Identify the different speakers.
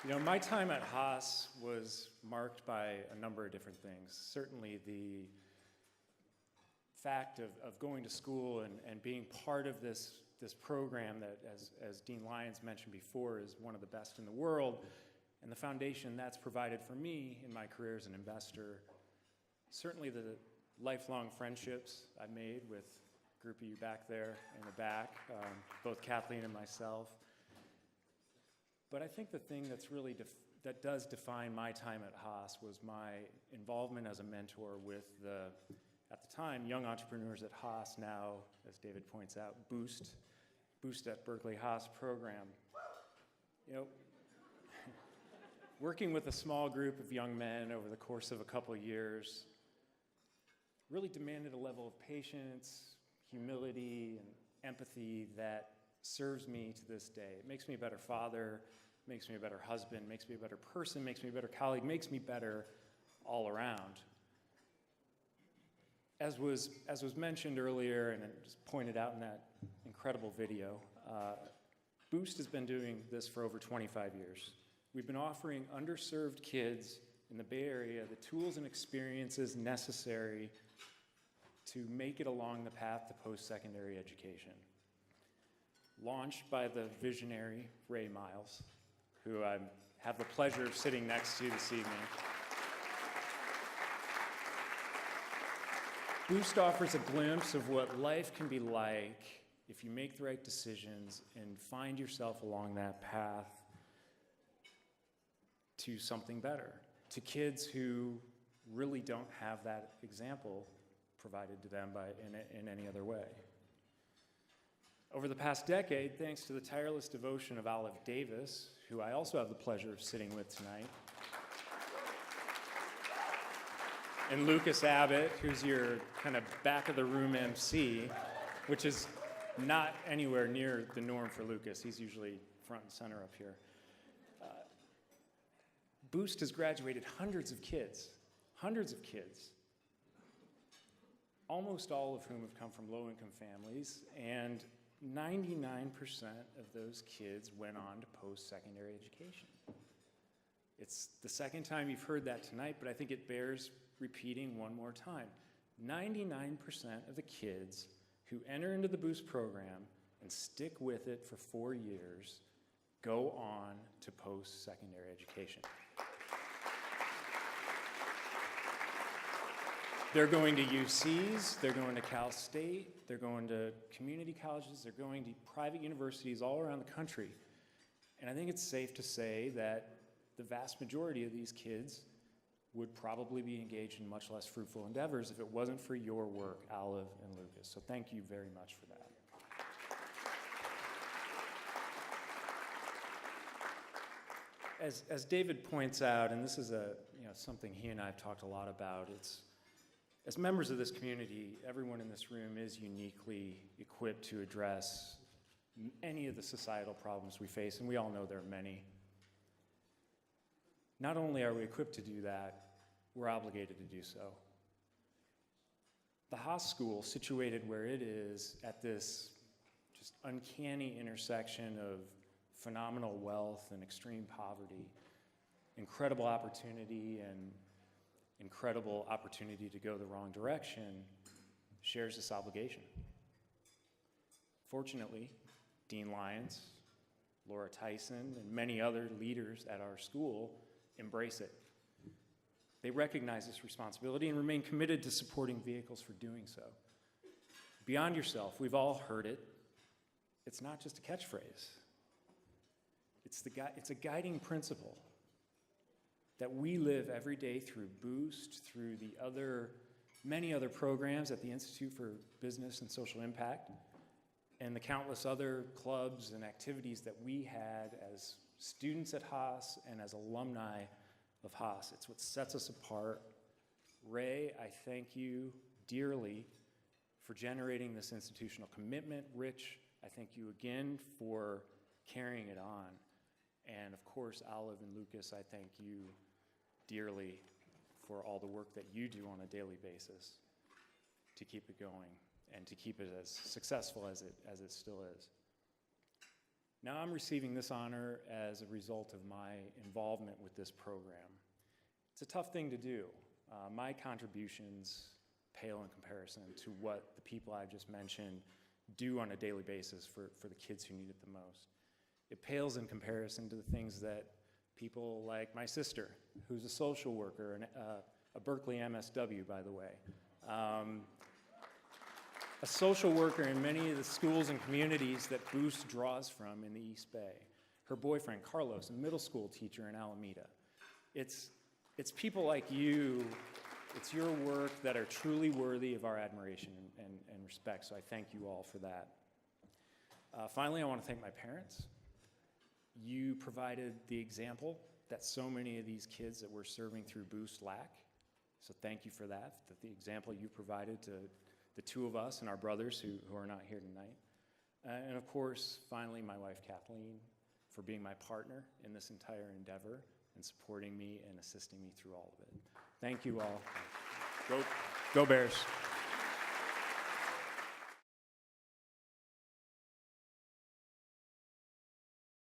Speaker 1: My time at Haas was marked by a number of different things. Certainly the fact of going to school and being part of this program that, as Dean Lyons mentioned before, is one of the best in the world, and the foundation that's provided for me in my career as an investor. Certainly the lifelong friendships I made with a group of you back there in the back, both Kathleen and myself. But I think the thing that's really that does define my time at Haas was my involvement as a mentor with at the time, young entrepreneurs at Haas, now, as David points out, Boost at Berkeley Haas program. Working with a small group of young men over the course of a couple of years really demanded a level of patience, humility, and empathy that serves me to this day. It makes me a better father, makes me a better husband, makes me a better person, makes me a better colleague, makes me better all around. As was mentioned earlier and just pointed out in that incredible video, Boost has been doing this for over 25 years. We've been offering underserved kids in the Bay Area the tools and experiences necessary to make it along the path to post-secondary education. Launched by the visionary Ray Miles, who I have the pleasure of sitting next to this evening. Boost offers a glimpse of what life can be like if you make the right decisions and find yourself along that path to something better, to kids who really don't have that example provided to them in any other way. Over the past decade, thanks to the tireless devotion of Olive Davis, who I also have the pleasure of sitting with tonight, and Lucas Abbott, who's your kind of back-of-the-room MC, which is not anywhere near the norm for Lucas. He's usually front and center up here. Boost has graduated hundreds of kids, almost all of whom have come from low-income families, and 99% of those kids went on to post-secondary education. It's the second time you've heard that tonight, but I think it bears repeating one more time. 99% of the kids who enter into the Boost program and stick with it for 4 years go on to post-secondary education. They're going to UCs, they're going to Cal State, they're going to community colleges, they're going to private universities all around the country. And I think it's safe to say that the vast majority of these kids would probably be engaged in much less fruitful endeavors if it wasn't for your work, Olive and Lucas. So thank you very much for that. As David points out, and this is something he and I have talked a lot about, as members of this community, everyone in this room is uniquely equipped to address any of the societal problems we face, and we all know there are many. Not only are we equipped to do that, we're obligated to do so. The Haas School, situated where it is at this just uncanny intersection of phenomenal wealth and extreme poverty, incredible opportunity and incredible opportunity to go the wrong direction, shares this obligation. Fortunately, Dean Lyons, Laura Tyson, and many other leaders at our school embrace it. They recognize this responsibility and remain committed to supporting vehicles for doing so. Beyond yourself, we've all heard it. It's not just a catchphrase. It's a guiding principle that we live every day through Boost, through the many other programs at the Institute for Business and Social Impact, and the countless other clubs and activities that we had as students at Haas and as alumni of Haas. It's what sets us apart. Ray, I thank you dearly for generating this institutional commitment. Rich, I thank you again for carrying it on. And of course, Olive and Lucas, I thank you dearly for all the work that you do on a daily basis to keep it going and to keep it as successful as it still is. Now I'm receiving this honor as a result of my involvement with this program. It's a tough thing to do. My contributions pale in comparison to what the people I've just mentioned do on a daily basis for the kids who need it the most. It pales in comparison to the things that people like my sister, who's a social worker, and a Berkeley MSW, by the way, a social worker in many of the schools and communities that Boost draws from in the East Bay. Her boyfriend, Carlos, a middle school teacher in Alameda. It's people like you, it's your work that are truly worthy of our admiration and respect, so I thank you all for that. Finally, I want to thank my parents. You provided the example that so many of these kids that we're serving through Boost lack, so thank you for that the example you provided to the two of us and our brothers who are not here tonight. And of course, finally, my wife, Kathleen, for being my partner in this entire endeavor and supporting me and assisting me through all of it. Thank you all. Go Bears.